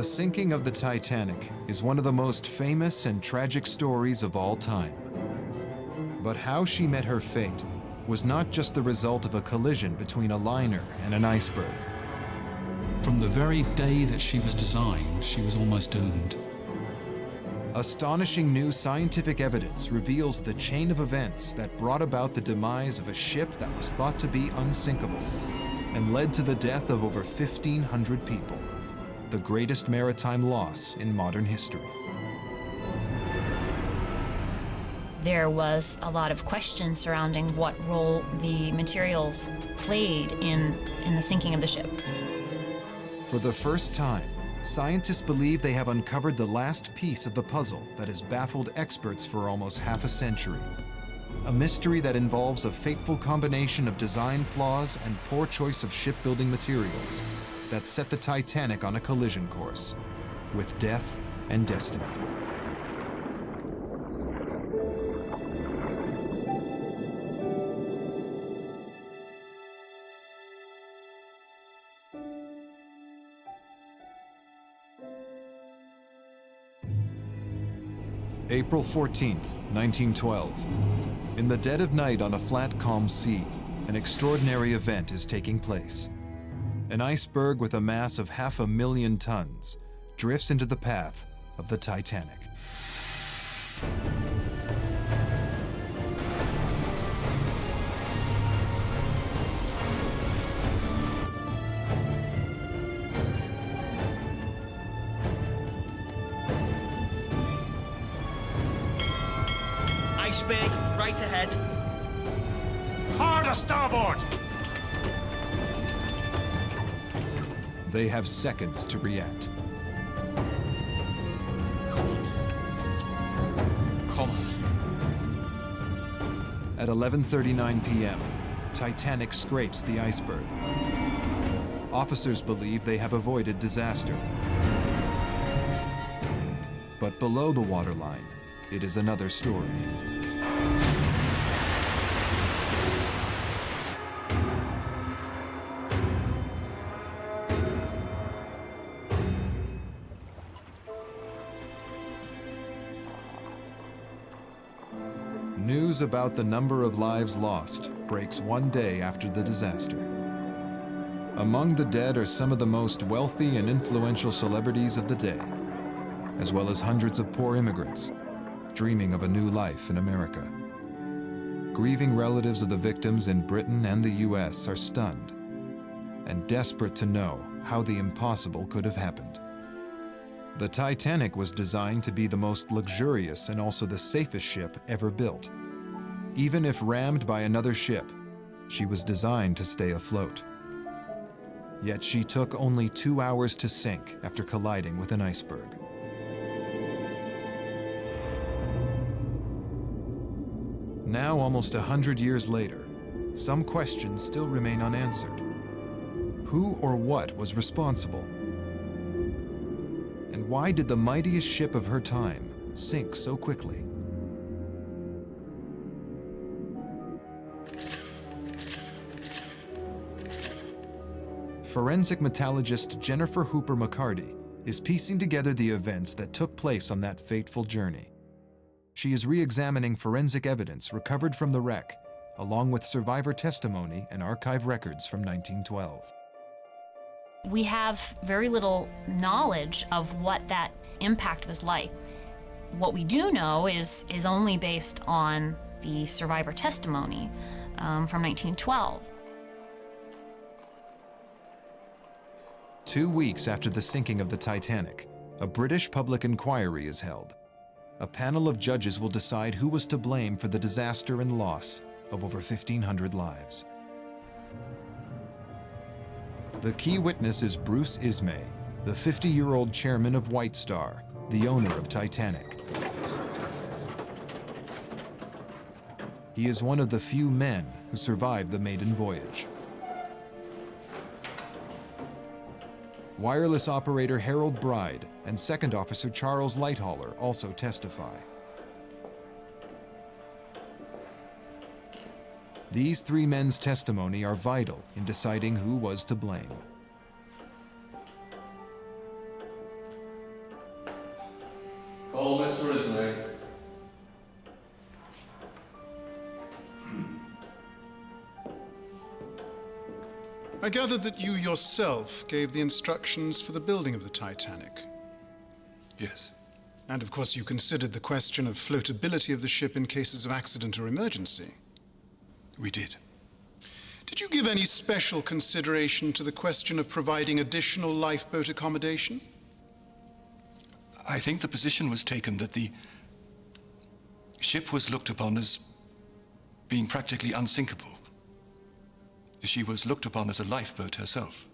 The sinking of the Titanic is one of the most famous and tragic stories of all time. But how she met her fate was not just the result of a collision between a liner and an iceberg. From the very day that she was designed, she was almost doomed. Astonishing new scientific evidence reveals the chain of events that brought about the demise of a ship that was thought to be unsinkable and led to the death of over 1,500 people, the greatest maritime loss in modern history. There was a lot of questions surrounding what role the materials played in the sinking of the ship. For the first time, scientists believe they have uncovered the last piece of the puzzle that has baffled experts for almost half a century. A mystery that involves a fateful combination of design flaws and poor choice of shipbuilding materials that set the Titanic on a collision course with death and destiny. April 14th, 1912. In the dead of night on a flat, calm sea, an extraordinary event is taking place. An iceberg with a mass of 500,000 tons drifts into the path of the Titanic. Iceberg, right ahead. Hard starboard! They have seconds to react. Come on. At 11:39 p.m., Titanic scrapes the iceberg. Officers believe they have avoided disaster. But below the waterline, it is another story. News about the number of lives lost breaks one day after the disaster. Among the dead are some of the most wealthy and influential celebrities of the day, as well as hundreds of poor immigrants dreaming of a new life in America. Grieving relatives of the victims in Britain and the US are stunned and desperate to know how the impossible could have happened. The Titanic was designed to be the most luxurious and also the safest ship ever built. Even if rammed by another ship, she was designed to stay afloat. Yet she took only 2 hours to sink after colliding with an iceberg. Now, almost 100 years later, some questions still remain unanswered. Who or what was responsible? And why did the mightiest ship of her time sink so quickly? Forensic metallurgist Jennifer Hooper McCarty is piecing together the events that took place on that fateful journey. She is re-examining forensic evidence recovered from the wreck, along with survivor testimony and archive records from 1912. We have very little knowledge of what that impact was like. What we do know is only based on the survivor testimony from 1912. 2 weeks after the sinking of the Titanic, a British public inquiry is held. A panel of judges will decide who was to blame for the disaster and loss of over 1,500 lives. The key witness is Bruce Ismay, the 50-year-old chairman of White Star, the owner of Titanic. He is one of the few men who survived the maiden voyage. Wireless operator Harold Bride and Second Officer Charles Lighthaller also testify. These three men's testimony are vital in deciding who was to blame. I gather that you yourself gave the instructions for the building of the Titanic. Yes. And of course you considered the question of floatability of the ship in cases of accident or emergency. We did. Did you give any special consideration to the question of providing additional lifeboat accommodation? I think the position was taken that the ship was looked upon as being practically unsinkable. She was looked upon as a lifeboat herself.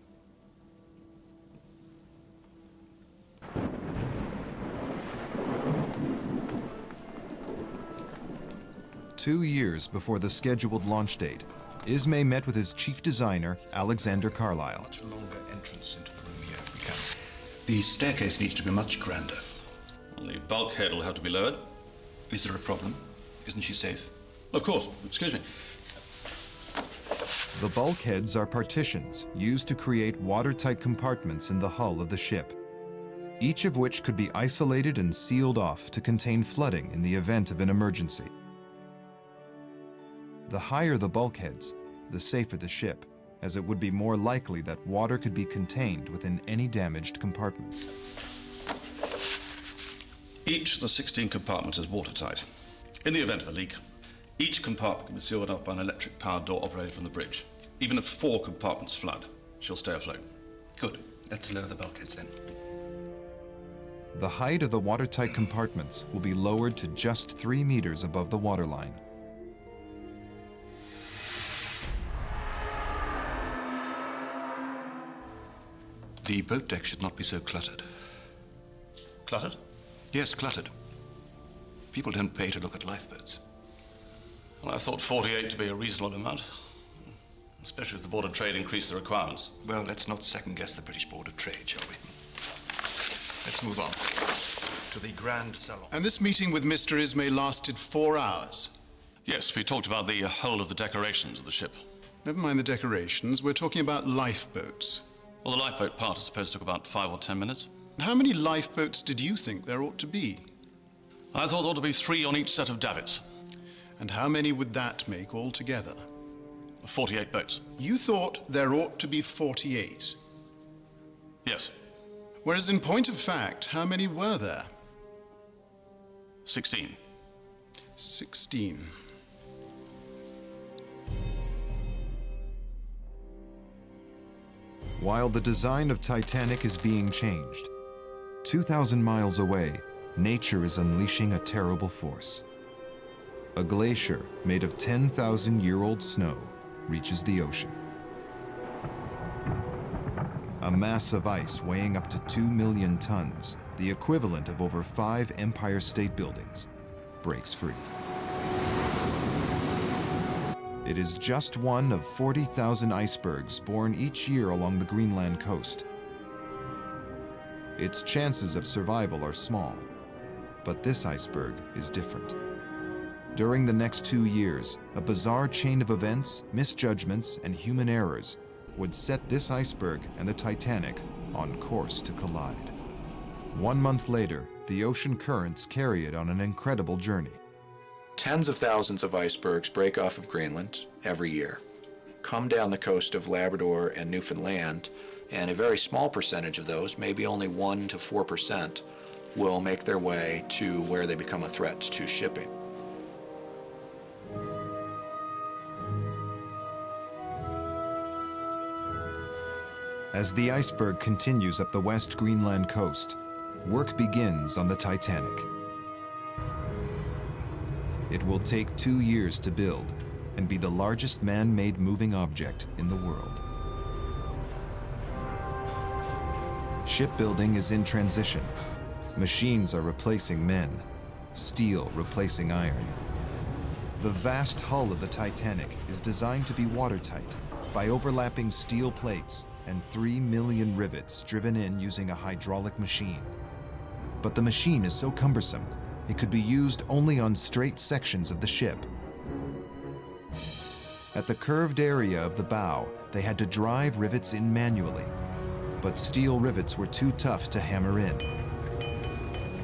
Two years before the scheduled launch date, Ismay met with his chief designer, Alexander Carlyle. Much longer entrance into the room here if we can. The staircase needs to be much grander. Well, the bulkhead will have to be lowered. Is there a problem? Isn't she safe? Of course. Excuse me. The bulkheads are partitions used to create watertight compartments in the hull of the ship, each of which could be isolated and sealed off to contain flooding in the event of an emergency. The higher the bulkheads, the safer the ship, as it would be more likely that water could be contained within any damaged compartments. Each of the 16 compartments is watertight. In the event of a leak, each compartment can be sealed up by an electric-powered door operated from the bridge. Even if 4 compartments flood, she'll stay afloat. Good. Let's lower the bulkheads then. The height of the watertight compartments will be lowered to just 3 meters above the waterline. The boat deck should not be so cluttered. Cluttered? Yes, cluttered. People don't pay to look at lifeboats. Well, I thought 48 to be a reasonable amount, especially if the Board of Trade increased the requirements. Well, let's not second-guess the British Board of Trade, shall we? Let's move on to the Grand Salon. And this meeting with Mr. Ismay lasted 4 hours. Yes, we talked about the whole of the decorations of the ship. Never mind the decorations, we're talking about lifeboats. Well, the lifeboat part, I suppose, took about 5 or 10 minutes. And how many lifeboats did you think there ought to be? I thought there ought to be 3 on each set of davits. And how many would that make altogether? 48 boats. You thought there ought to be 48. Yes. Whereas in point of fact, how many were there? 16. 16. While the design of Titanic is being changed, 2,000 miles away, nature is unleashing a terrible force. A glacier made of 10,000-year-old snow reaches the ocean. A mass of ice weighing up to 2 million tons, the equivalent of over 5 Empire State Buildings, breaks free. It is just one of 40,000 icebergs born each year along the Greenland coast. Its chances of survival are small, but this iceberg is different. During the next 2 years, a bizarre chain of events, misjudgments, and human errors would set this iceberg and the Titanic on course to collide. 1 month later, the ocean currents carry it on an incredible journey. Tens of thousands of icebergs break off of Greenland every year, come down the coast of Labrador and Newfoundland, and a very small percentage of those, maybe only 1 to 4%, will make their way to where they become a threat to shipping. As the iceberg continues up the West Greenland coast, work begins on the Titanic. It will take 2 years to build and be the largest man-made moving object in the world. Shipbuilding is in transition. Machines are replacing men, steel replacing iron. The vast hull of the Titanic is designed to be watertight by overlapping steel plates and 3 million rivets driven in using a hydraulic machine. But the machine is so cumbersome, it could be used only on straight sections of the ship. At the curved area of the bow, they had to drive rivets in manually, but steel rivets were too tough to hammer in.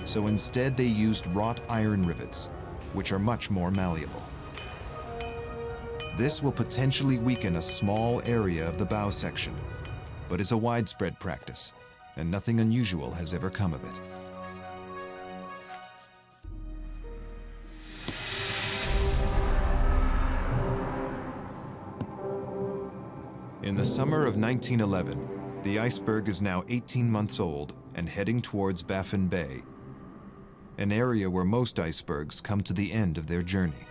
So instead they used wrought iron rivets, which are much more malleable. This will potentially weaken a small area of the bow section, but is a widespread practice, and nothing unusual has ever come of it. In the summer of 1911, the iceberg is now 18 months old and heading towards Baffin Bay, an area where most icebergs come to the end of their journey.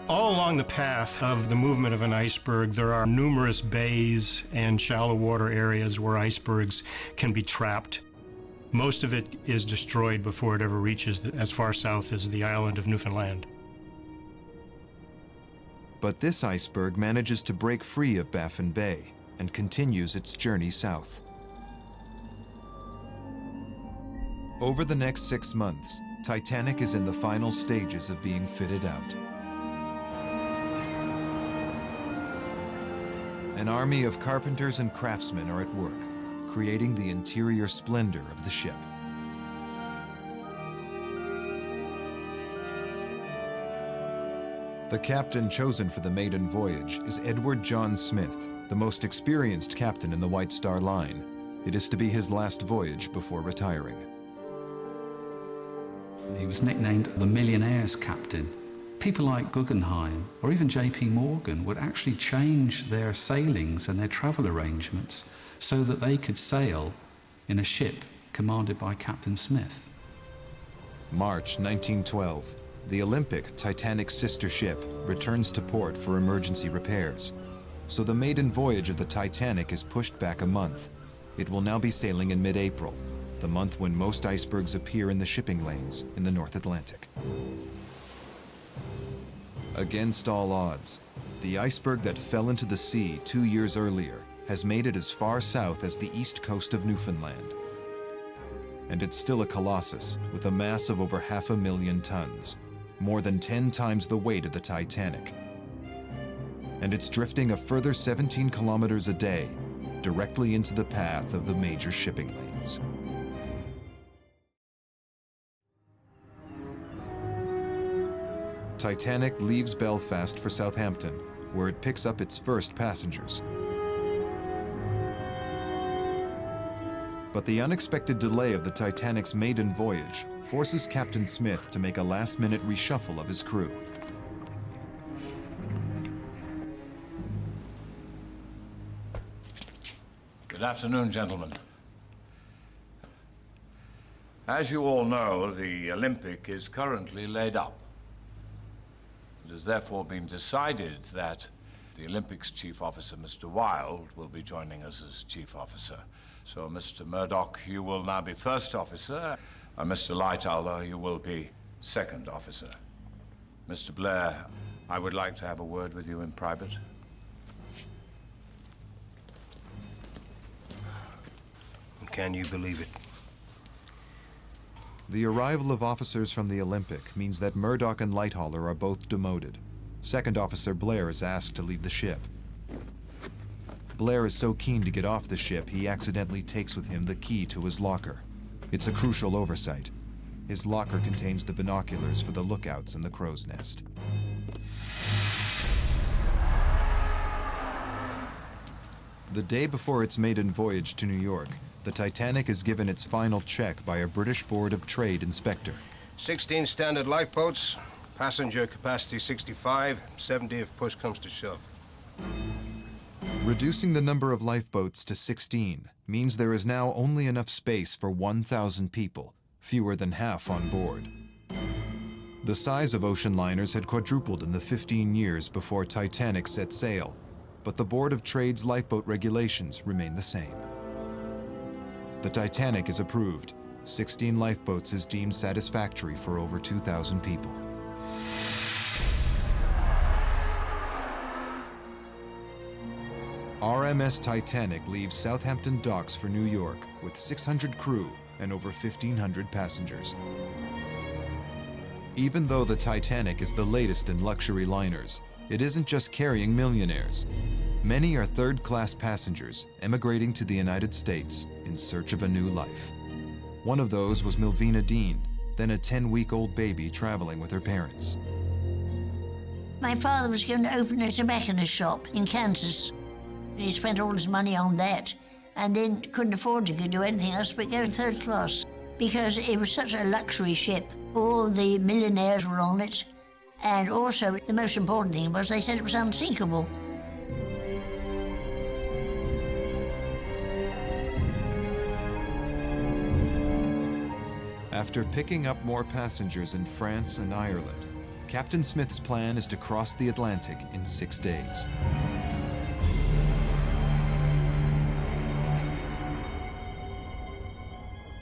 All along the path of the movement of an iceberg, there are numerous bays and shallow water areas where icebergs can be trapped. Most of it is destroyed before it ever reaches as far south as the island of Newfoundland. But this iceberg manages to break free of Baffin Bay and continues its journey south. Over the next 6 months, Titanic is in the final stages of being fitted out. An army of carpenters and craftsmen are at work, creating the interior splendor of the ship. The captain chosen for the maiden voyage is Edward John Smith, the most experienced captain in the White Star Line. It is to be his last voyage before retiring. He was nicknamed the Millionaire's Captain. People like Guggenheim or even J.P. Morgan would actually change their sailings and their travel arrangements so that they could sail in a ship commanded by Captain Smith. March 1912. The Olympic, Titanic's sister ship, returns to port for emergency repairs. So the maiden voyage of the Titanic is pushed back a month. It will now be sailing in mid-April, the month when most icebergs appear in the shipping lanes in the North Atlantic. Against all odds, the iceberg that fell into the sea 2 years earlier has made it as far south as the east coast of Newfoundland. And it's still a colossus with a mass of over 500,000 tons, more than 10 times the weight of the Titanic. And it's drifting a further 17 kilometers a day, directly into the path of the major shipping lanes. Titanic leaves Belfast for Southampton, where it picks up its first passengers. But the unexpected delay of the Titanic's maiden voyage forces Captain Smith to make a last-minute reshuffle of his crew. Good afternoon, gentlemen. As you all know, the Olympic is currently laid up. It has therefore been decided that the Olympic's chief officer, Mr. Wilde, will be joining us as chief officer. So, Mr. Murdoch, you will now be first officer, and Mr. Lightoller, you will be second officer. Mr. Blair, I would like to have a word with you in private. Can you believe it? The arrival of officers from the Olympic means that Murdoch and Lightoller are both demoted. Second Officer Blair is asked to leave the ship. Blair is so keen to get off the ship, he accidentally takes with him the key to his locker. It's a crucial oversight. His locker contains the binoculars for the lookouts in the crow's nest. The day before its maiden voyage to New York, the Titanic is given its final check by a British Board of Trade inspector. 16 standard lifeboats, passenger capacity 65, 70 if push comes to shove. Reducing the number of lifeboats to 16 means there is now only enough space for 1,000 people, fewer than half on board. The size of ocean liners had quadrupled in the 15 years before Titanic set sail, but the Board of Trade's lifeboat regulations remain the same. The Titanic is approved. 16 lifeboats is deemed satisfactory for over 2,000 people. RMS Titanic leaves Southampton docks for New York with 600 crew and over 1,500 passengers. Even though the Titanic is the latest in luxury liners, it isn't just carrying millionaires. Many are third-class passengers emigrating to the United States in search of a new life. One of those was Milvina Dean, then a 10-week-old baby traveling with her parents. My father was going to open a tobacconist shop in Kansas. He spent all his money on that and then couldn't afford to do anything else but go third class because it was such a luxury ship. All the millionaires were on it, and also the most important thing was they said it was unsinkable. After picking up more passengers in France and Ireland, Captain Smith's plan is to cross the Atlantic in 6 days.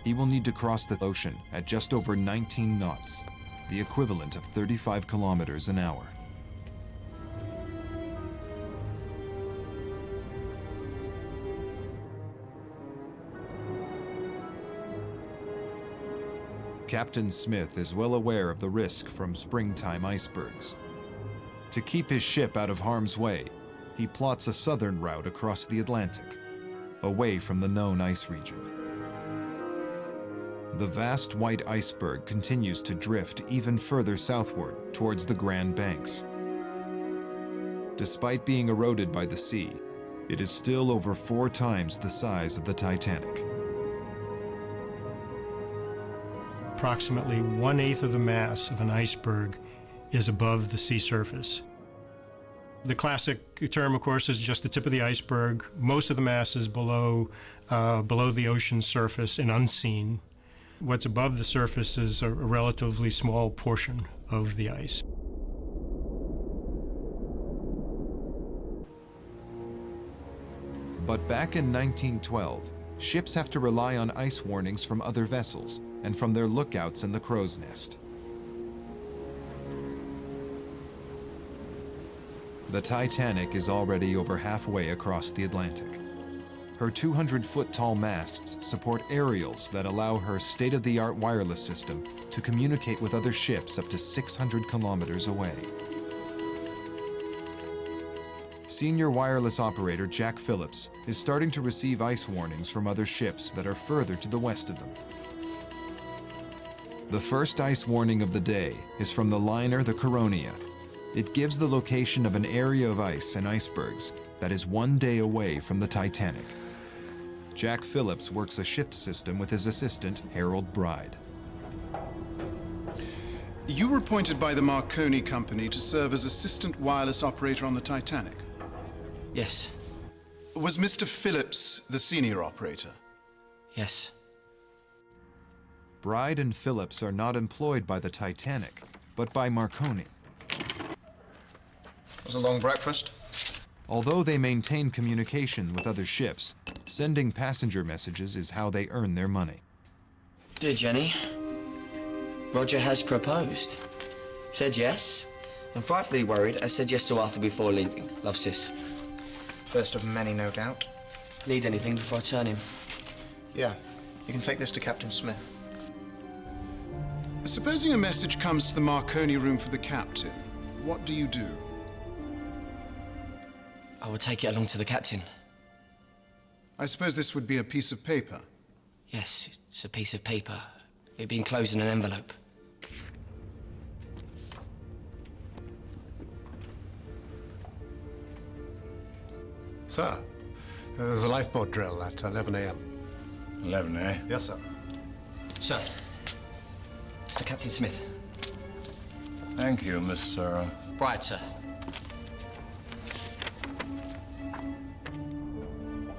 He will need to cross the ocean at just over 19 knots, the equivalent of 35 kilometers an hour. Captain Smith is well aware of the risk from springtime icebergs. To keep his ship out of harm's way, he plots a southern route across the Atlantic, away from the known ice region. The vast white iceberg continues to drift even further southward towards the Grand Banks. Despite being eroded by the sea, it is still over 4 times the size of the Titanic. Approximately 1/8 of the mass of an iceberg is above the sea surface. The classic term, of course, is just the tip of the iceberg. Most of the mass is below the ocean surface and unseen. What's above the surface is a relatively small portion of the ice. But back in 1912, ships have to rely on ice warnings from other vessels and from their lookouts in the crow's nest. The Titanic is already over halfway across the Atlantic. Her 200-foot-tall masts support aerials that allow her state-of-the-art wireless system to communicate with other ships up to 600 kilometers away. Senior wireless operator Jack Phillips is starting to receive ice warnings from other ships that are further to the west of them. The first ice warning of the day is from the liner the Coronia. It gives the location of an area of ice and icebergs that is 1 day away from the Titanic. Jack Phillips works a shift system with his assistant, Harold Bride. You were appointed by the Marconi Company to serve as assistant wireless operator on the Titanic. Yes. Was Mr. Phillips the senior operator? Yes. Bride and Phillips are not employed by the Titanic, but by Marconi. Was a long breakfast? Although they maintain communication with other ships, sending passenger messages is how they earn their money. Dear Jenny, Roger has proposed. Said yes. I'm frightfully worried. I said yes to Arthur before leaving. Love, sis. First of many, no doubt. Need anything before I turn him? Yeah. You can take this to Captain Smith. Supposing a message comes to the Marconi room for the captain, what do you do? I will take it along to the captain. I suppose this would be a piece of paper. Yes, it's a piece of paper. It'd be enclosed in an envelope. Sir, there's a lifeboat drill at 11 a.m. 11, eh? Yes, sir. Sir, it's for Captain Smith. Thank you, Mr. Bride, sir.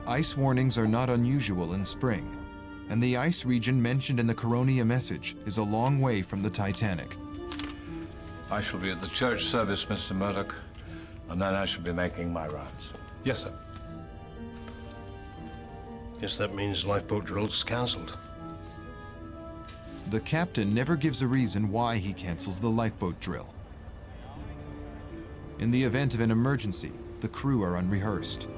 Ice warnings are not unusual in spring, and the ice region mentioned in the Coronia message is a long way from the Titanic. I shall be at the church service, Mr. Murdoch, and then I shall be making my rounds. Yes, sir. Guess that means lifeboat drill's cancelled. The captain never gives a reason why he cancels the lifeboat drill. In the event of an emergency, the crew are unrehearsed.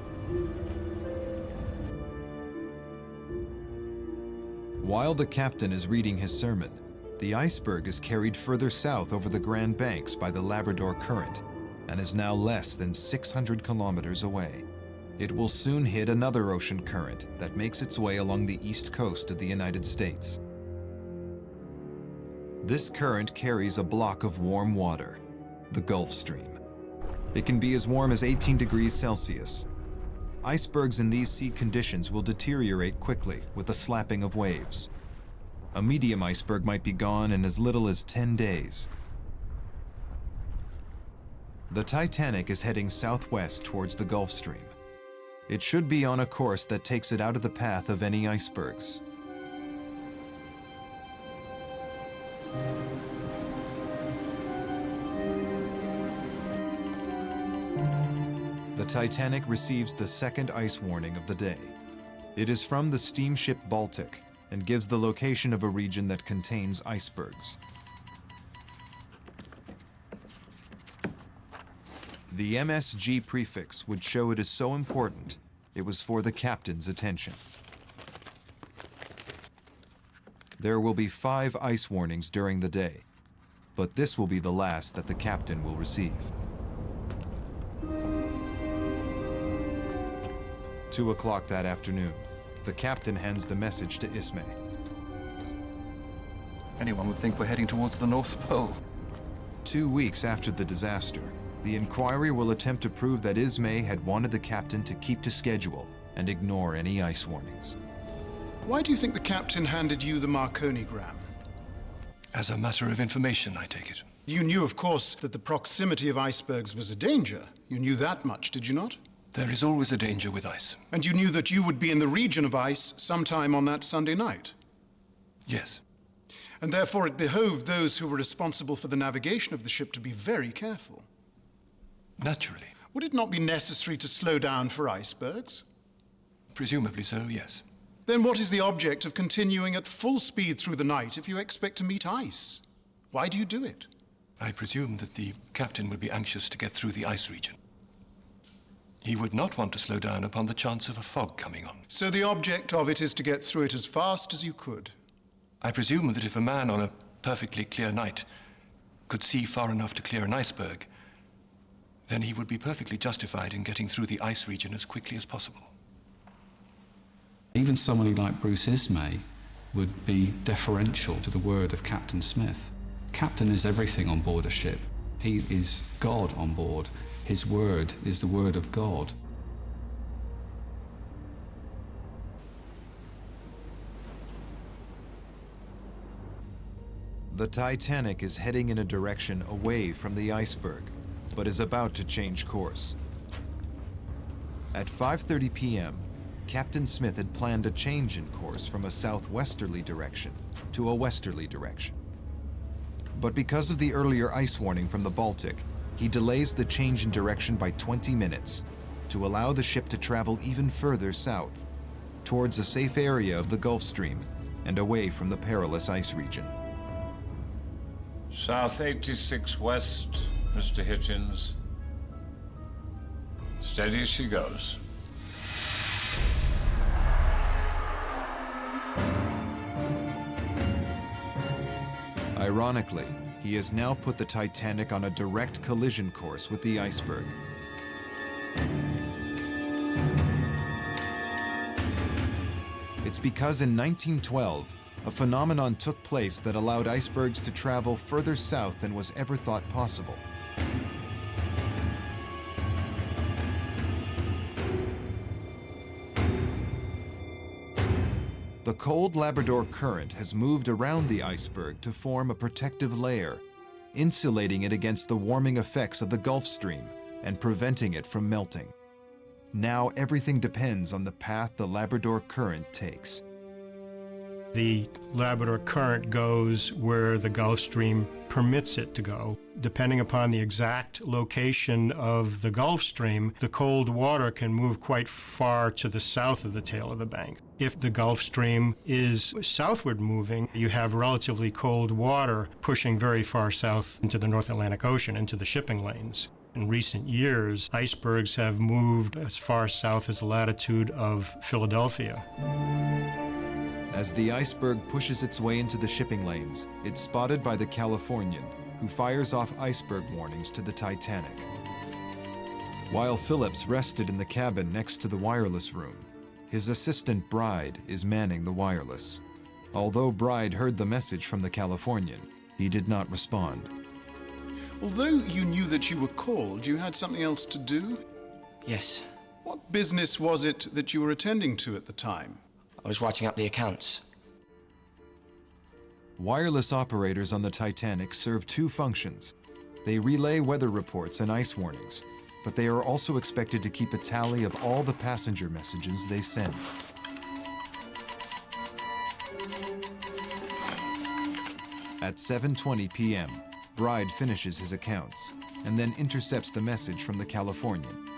While the captain is reading his sermon, the iceberg is carried further south over the Grand Banks by the Labrador Current and is now less than 600 kilometers away. It will soon hit another ocean current that makes its way along the east coast of the United States. This current carries a block of warm water, the Gulf Stream. It can be as warm as 18 degrees Celsius. Icebergs in these sea conditions will deteriorate quickly with the slapping of waves. A medium iceberg might be gone in as little as 10 days. The Titanic is heading southwest towards the Gulf Stream. It should be on a course that takes it out of the path of any icebergs. The Titanic receives the second ice warning of the day. It is from the steamship Baltic and gives the location of a region that contains icebergs. The MSG prefix would show it is so important, it was for the captain's attention. There will be 5 ice warnings during the day, but this will be the last that the captain will receive. 2 o'clock that afternoon, the captain hands the message to Ismay. Anyone would think we're heading towards the North Pole. 2 weeks after the disaster, the inquiry will attempt to prove that Ismay had wanted the captain to keep to schedule and ignore any ice warnings. Why do you think the captain handed you the Marconigram? As a matter of information, I take it. You knew, of course, that the proximity of icebergs was a danger. You knew that much, did you not? There is always a danger with ice. And you knew that you would be in the region of ice sometime on that Sunday night? Yes. And therefore it behoved those who were responsible for the navigation of the ship to be very careful. Naturally. Would it not be necessary to slow down for icebergs? Presumably so, yes. Then what is the object of continuing at full speed through the night if you expect to meet ice? Why do you do it? I presume that the captain would be anxious to get through the ice region. He would not want to slow down upon the chance of a fog coming on. So the object of it is to get through it as fast as you could? I presume that if a man on a perfectly clear night could see far enough to clear an iceberg, then he would be perfectly justified in getting through the ice region as quickly as possible. Even somebody like Bruce Ismay would be deferential to the word of Captain Smith. Captain is everything on board a ship. He is God on board. His word is the word of God. The Titanic is heading in a direction away from the iceberg, but is about to change course. At 5:30 p.m., Captain Smith had planned a change in course from a southwesterly direction to a westerly direction. But because of the earlier ice warning from the Baltic, he delays the change in direction by 20 minutes to allow the ship to travel even further south, towards a safe area of the Gulf Stream and away from the perilous ice region. South 86 west, Mr. Hitchens. Steady as she goes. Ironically, he has now put the Titanic on a direct collision course with the iceberg. It's because in 1912, a phenomenon took place that allowed icebergs to travel further south than was ever thought possible. The cold Labrador Current has moved around the iceberg to form a protective layer, insulating it against the warming effects of the Gulf Stream and preventing it from melting. Now everything depends on the path the Labrador Current takes. The Labrador Current goes where the Gulf Stream permits it to go. Depending upon the exact location of the Gulf Stream, the cold water can move quite far to the south of the tail of the bank. If the Gulf Stream is southward moving, you have relatively cold water pushing very far south into the North Atlantic Ocean, into the shipping lanes. In recent years, icebergs have moved as far south as the latitude of Philadelphia. As the iceberg pushes its way into the shipping lanes, it's spotted by the Californian, who fires off iceberg warnings to the Titanic. While Phillips rested in the cabin next to the wireless room, his assistant Bride is manning the wireless. Although Bride heard the message from the Californian, he did not respond. Although you knew that you were called, you had something else to do? Yes. What business was it that you were attending to at the time? I was writing up the accounts. Wireless operators on the Titanic serve two functions. They relay weather reports and ice warnings, but they are also expected to keep a tally of all the passenger messages they send. At 7:20 p.m., Bride finishes his accounts and then intercepts the message from the Californian.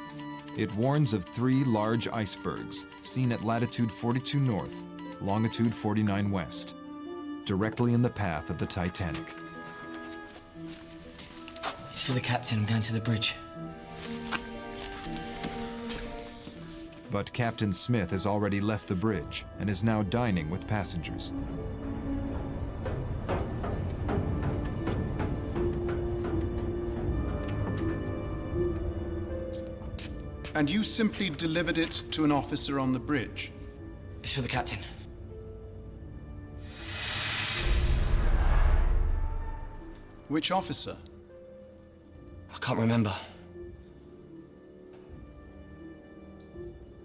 It warns of 3 large icebergs seen at latitude 42 north, longitude 49 west, directly in the path of the Titanic. It's for the captain. I'm going to the bridge. But Captain Smith has already left the bridge and is now dining with passengers. And you simply delivered it to an officer on the bridge? It's for the captain. Which officer? I can't remember.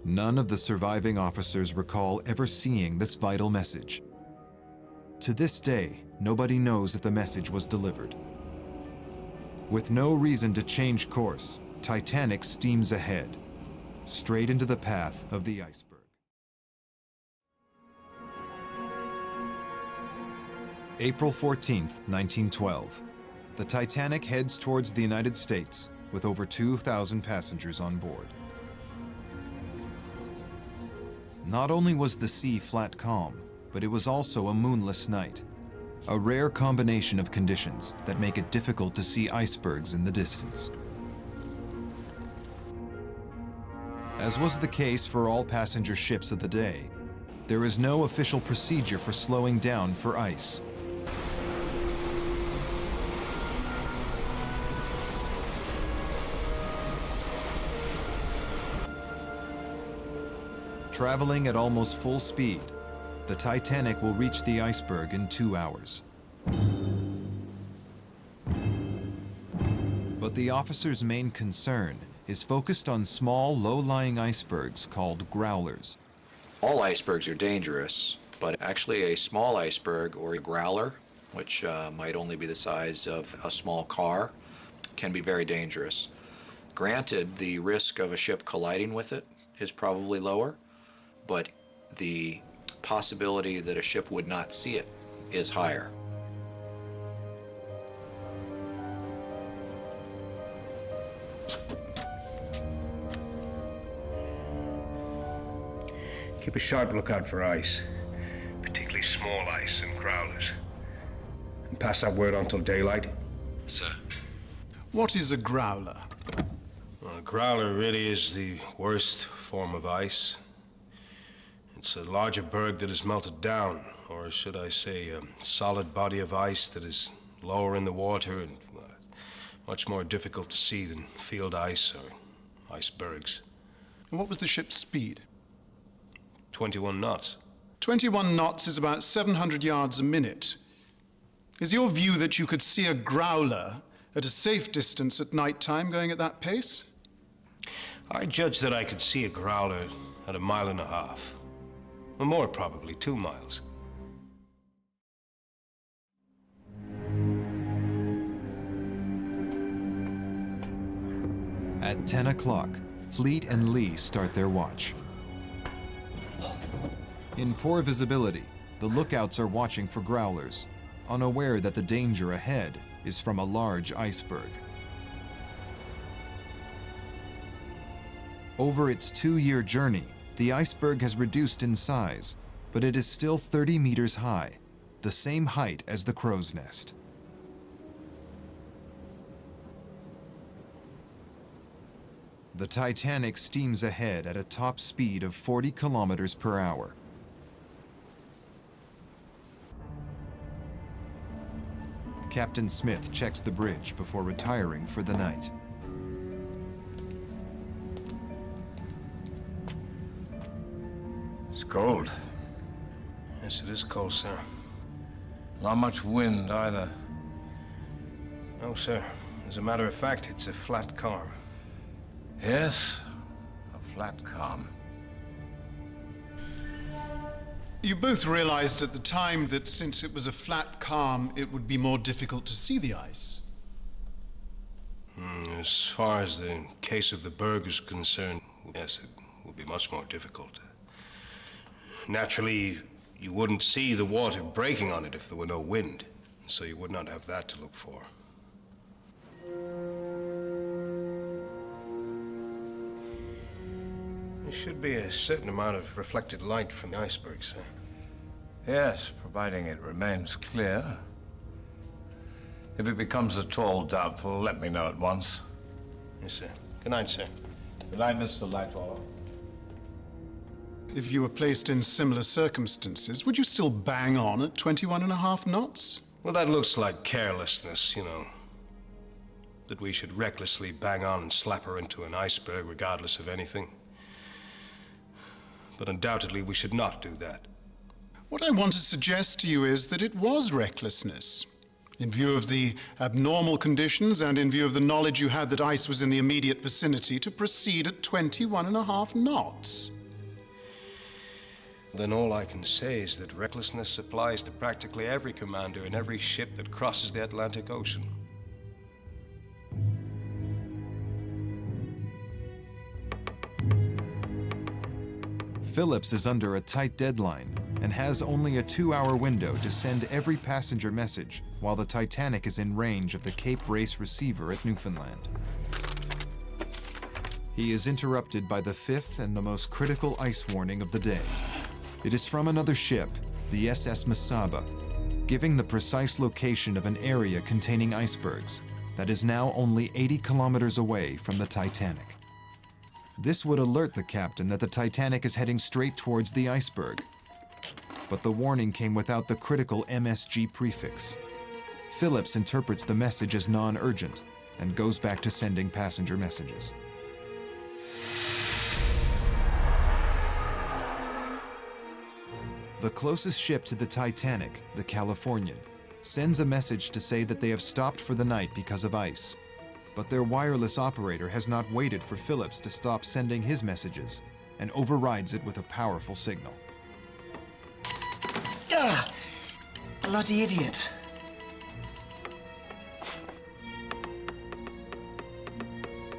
None of the surviving officers recall ever seeing this vital message. To this day, nobody knows if the message was delivered. With no reason to change course, Titanic steams ahead, straight into the path of the iceberg. April 14th, 1912. The Titanic heads towards the United States with over 2,000 passengers on board. Not only was the sea flat calm, but it was also a moonless night, a rare combination of conditions that make it difficult to see icebergs in the distance. As was the case for all passenger ships of the day, there is no official procedure for slowing down for ice. Traveling at almost full speed, the Titanic will reach the iceberg in 2 hours. But the officer's main concern is focused on small, low-lying icebergs called growlers. All icebergs are dangerous, but actually a small iceberg or a growler, which might only be the size of a small car, can be very dangerous. Granted, the risk of a ship colliding with it is probably lower, but the possibility that a ship would not see it is higher. Keep a sharp lookout for ice, particularly small ice and growlers. And pass that word on till daylight. Sir. What is a growler? Well, a growler really is the worst form of ice. It's a larger berg that is melted down, or should I say, a solid body of ice that is lower in the water and much more difficult to see than field ice or icebergs. And what was the ship's speed? 21 knots. 21 knots is about 700 yards a minute. Is your view that you could see a growler at a safe distance at night time going at that pace? I judge that I could see a growler at 1.5 miles. Or more, probably 2 miles. At 10 o'clock, Fleet and Lee start their watch. In poor visibility, the lookouts are watching for growlers, unaware that the danger ahead is from a large iceberg. Over its 2-year journey, the iceberg has reduced in size, but it is still 30 meters high, the same height as the crow's nest. The Titanic steams ahead at a top speed of 40 kilometers per hour. Captain Smith checks the bridge before retiring for the night. It's cold. Yes, it is cold, sir. Not much wind either. No, sir. As a matter of fact, it's a flat calm. Yes, a flat calm. You both realized at the time that since it was a flat calm, it would be more difficult to see the ice. As far as the case of the berg is concerned, yes, it would be much more difficult. Naturally, you wouldn't see the water breaking on it if there were no wind, so you would not have that to look for. There should be a certain amount of reflected light from the iceberg, sir. Yes, providing it remains clear. If it becomes at all doubtful, let me know at once. Yes, sir. Good night, sir. Good night, Mr. Lightwater. If you were placed in similar circumstances, would you still bang on at 21.5 knots? Well, that looks like carelessness, you know. That we should recklessly bang on and slap her into an iceberg regardless of anything. But undoubtedly, we should not do that. What I want to suggest to you is that it was recklessness. In view of the abnormal conditions and in view of the knowledge you had that ice was in the immediate vicinity, to proceed at 21.5 knots. Then all I can say is that recklessness applies to practically every commander in every ship that crosses the Atlantic Ocean. Phillips is under a tight deadline and has only a 2-hour window to send every passenger message while the Titanic is in range of the Cape Race receiver at Newfoundland. He is interrupted by the 5th and the most critical ice warning of the day. It is from another ship, the SS Mesaba, giving the precise location of an area containing icebergs that is now only 80 kilometers away from the Titanic. This would alert the captain that the Titanic is heading straight towards the iceberg. But the warning came without the critical MSG prefix. Phillips interprets the message as non-urgent and goes back to sending passenger messages. The closest ship to the Titanic, the Californian, sends a message to say that they have stopped for the night because of ice. But their wireless operator has not waited for Phillips to stop sending his messages and overrides it with a powerful signal. Ah! Bloody idiot.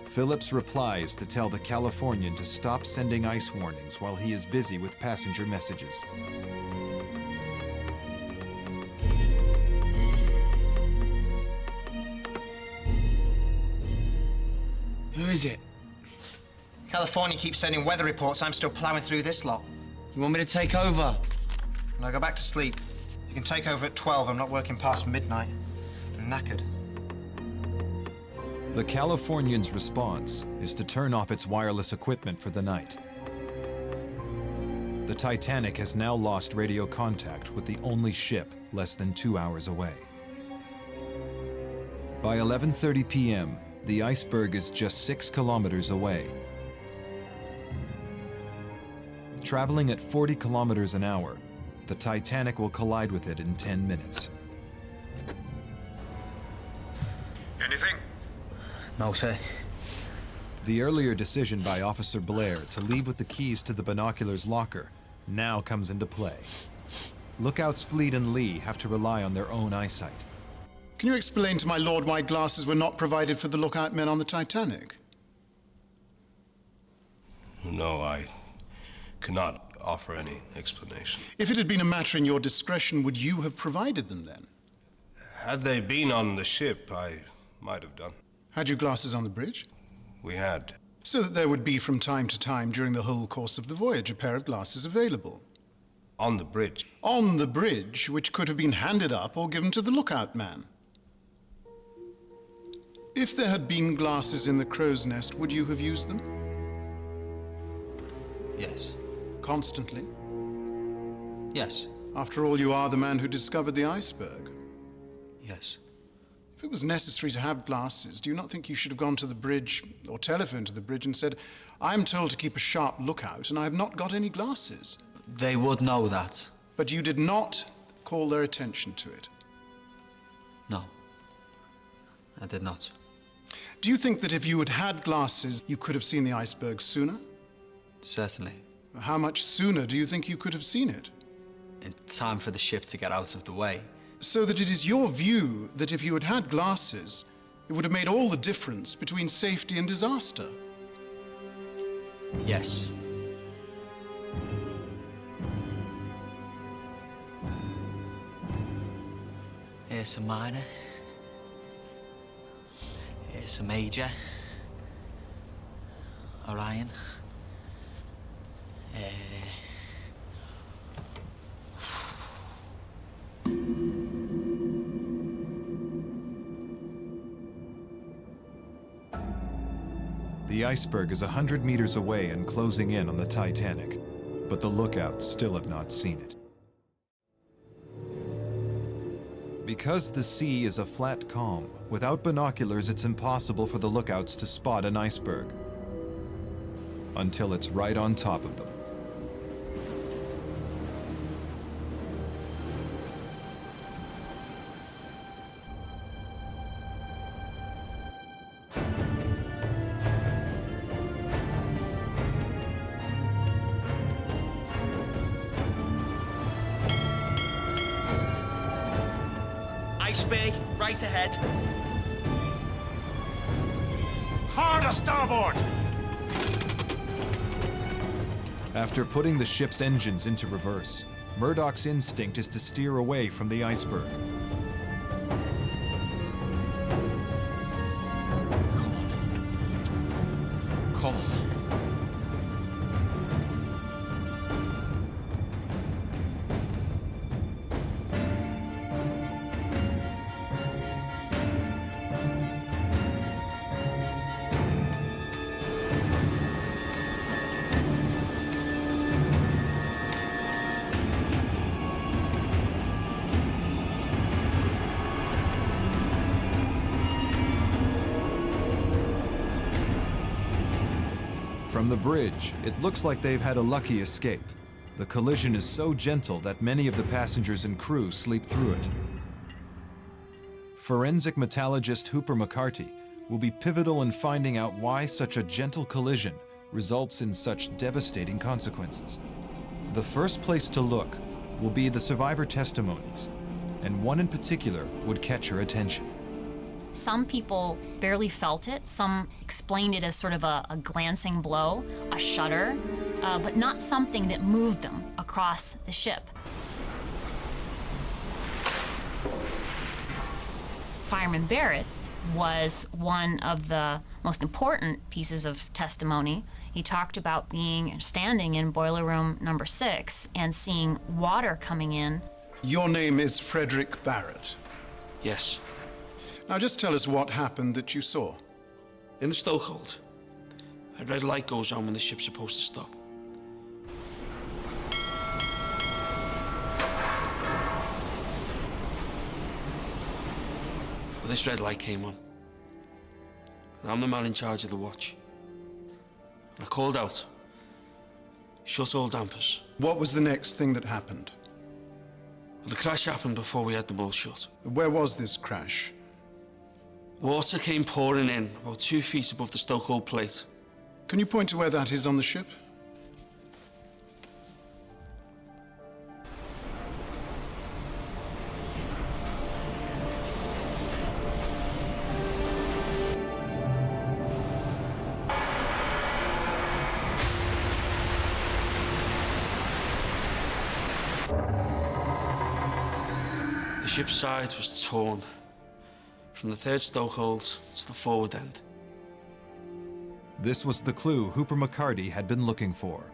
Phillips replies to tell the Californian to stop sending ice warnings while he is busy with passenger messages. Who is it? California keeps sending weather reports. I'm still plowing through this lot. You want me to take over? When I go back to sleep, you can take over at 12. I'm not working past midnight. I'm knackered. The Californian's response is to turn off its wireless equipment for the night. The Titanic has now lost radio contact with the only ship less than 2 hours away. By 11:30 p.m., the iceberg is just 6 kilometers away. Traveling at 40 kilometers an hour, the Titanic will collide with it in 10 minutes. Anything? No, sir. The earlier decision by Officer Blair to leave with the keys to the binoculars locker now comes into play. Lookouts Fleet and Lee have to rely on their own eyesight. Can you explain to my lord why glasses were not provided for the lookout men on the Titanic? No, I cannot offer any explanation. If it had been a matter in your discretion, would you have provided them then? Had they been on the ship, I might have done. Had you glasses on the bridge? We had. So that there would be from time to time during the whole course of the voyage a pair of glasses available. On the bridge? On the bridge, which could have been handed up or given to the lookout man. If there had been glasses in the crow's nest, would you have used them? Yes. Constantly? Yes. After all, you are the man who discovered the iceberg. Yes. If it was necessary to have glasses, do you not think you should have gone to the bridge or telephoned to the bridge and said, I'm told to keep a sharp lookout and I have not got any glasses? They would know that. But you did not call their attention to it. No. I did not. Do you think that if you had had glasses, you could have seen the iceberg sooner? Certainly. How much sooner do you think you could have seen it? In time for the ship to get out of the way. So that it is your view that if you had had glasses, it would have made all the difference between safety and disaster. Yes. Here's a minor. Here's a major. Orion. The iceberg is 100 meters away and closing in on the Titanic, but the lookouts still have not seen it. Because the sea is a flat calm, without binoculars it's impossible for the lookouts to spot an iceberg until it's right on top of them. Iceberg, right ahead. Hard starboard! After putting the ship's engines into reverse, Murdoch's instinct is to steer away from the iceberg. Come on. From the bridge, it looks like they've had a lucky escape. The collision is so gentle that many of the passengers and crew sleep through it. Forensic metallurgist Hooper McCarty will be pivotal in finding out why such a gentle collision results in such devastating consequences. The first place to look will be the survivor testimonies, and one in particular would catch her attention. Some people barely felt it. Some explained it as sort of a glancing blow, a shudder, but not something that moved them across the ship. Fireman Barrett was one of the most important pieces of testimony. He talked about standing in boiler room number 6 and seeing water coming in. Your name is Frederick Barrett. Yes. Now just tell us what happened that you saw. In the stokehold, a red light goes on when the ship's supposed to stop. Well, this red light came on. And I'm the man in charge of the watch. And I called out, shut all dampers. What was the next thing that happened? Well, the crash happened before we had them all shut. Where was this crash? Water came pouring in about 2 feet above the stokehold plate. Can you point to where that is on the ship? The ship's side was torn from the third stokehold to the forward end. This was the clue Hooper McCarty had been looking for.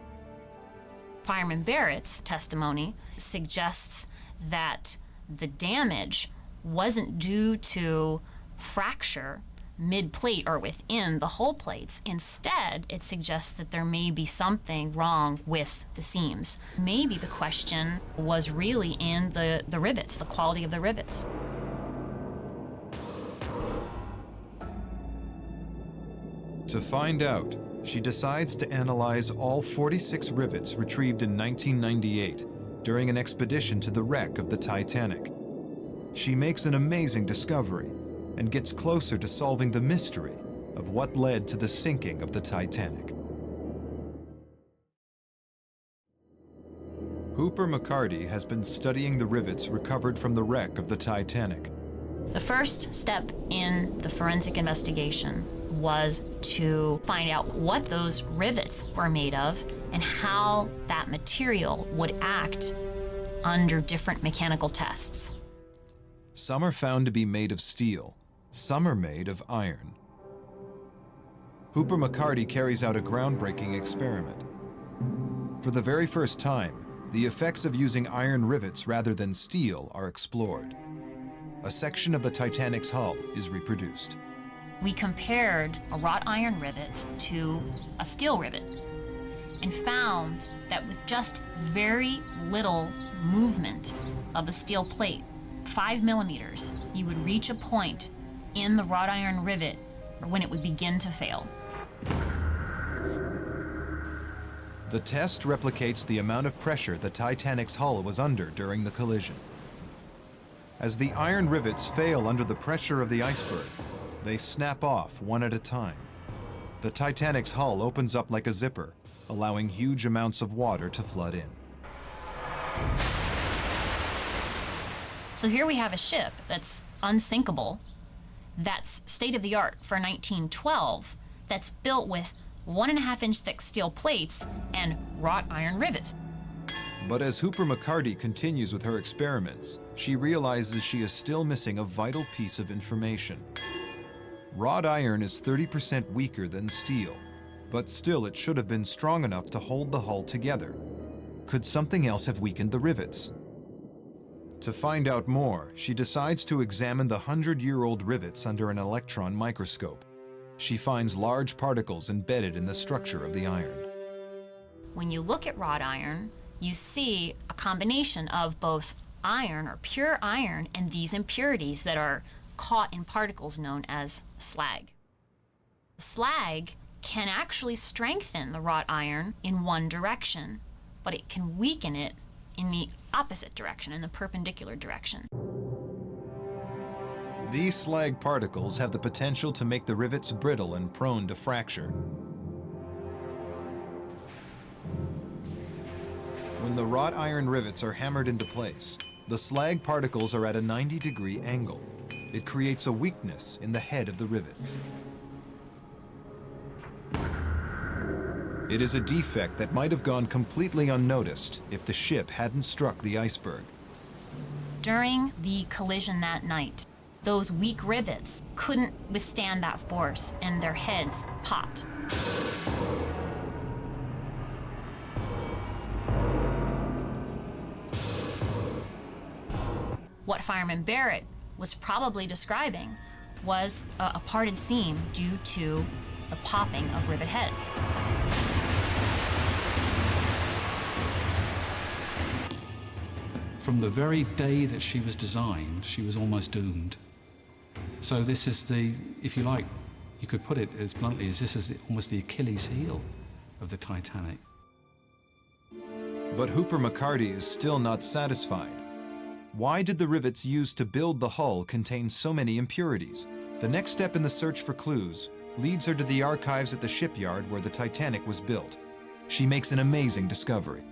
Fireman Barrett's testimony suggests that the damage wasn't due to fracture mid-plate or within the hull plates. Instead, it suggests that there may be something wrong with the seams. Maybe the question was really in the rivets, the quality of the rivets. To find out, she decides to analyze all 46 rivets retrieved in 1998 during an expedition to the wreck of the Titanic. She makes an amazing discovery and gets closer to solving the mystery of what led to the sinking of the Titanic. Hooper McCarty has been studying the rivets recovered from the wreck of the Titanic. The first step in the forensic investigation was to find out what those rivets were made of and how that material would act under different mechanical tests. Some are found to be made of steel, some are made of iron. Hooper McCarty carries out a groundbreaking experiment. For the very first time, the effects of using iron rivets rather than steel are explored. A section of the Titanic's hull is reproduced. We compared a wrought iron rivet to a steel rivet and found that with just very little movement of the steel plate, 5 millimeters, you would reach a point in the wrought iron rivet when it would begin to fail. The test replicates the amount of pressure the Titanic's hull was under during the collision. As the iron rivets fail under the pressure of the iceberg, they snap off one at a time. The Titanic's hull opens up like a zipper, allowing huge amounts of water to flood in. So here we have a ship that's unsinkable, that's state-of-the-art for 1912, that's built with 1.5-inch thick steel plates and wrought iron rivets. But as Hooper McCarty continues with her experiments, she realizes she is still missing a vital piece of information. Wrought iron is 30% weaker than steel, but still it should have been strong enough to hold the hull together. Could something else have weakened the rivets? To find out more, she decides to examine the 100-year-old rivets under an electron microscope. She finds large particles embedded in the structure of the iron. When you look at wrought iron, you see a combination of both iron or pure iron and these impurities that are caught in particles known as slag. Slag can actually strengthen the wrought iron in one direction, but it can weaken it in the opposite direction, in the perpendicular direction. These slag particles have the potential to make the rivets brittle and prone to fracture. When the wrought iron rivets are hammered into place, the slag particles are at a 90-degree angle. It creates a weakness in the head of the rivets. It is a defect that might have gone completely unnoticed if the ship hadn't struck the iceberg. During the collision that night, those weak rivets couldn't withstand that force and their heads popped. What Fireman Barrett was probably describing was a parted seam due to the popping of rivet heads. From the very day that she was designed, she was almost doomed. So this is the, if you like, you could put it as bluntly as this is almost the Achilles heel of the Titanic. But Hooper McCarty is still not satisfied. Why did the rivets used to build the hull contain so many impurities? The next step in the search for clues leads her to the archives at the shipyard where the Titanic was built. She makes an amazing discovery.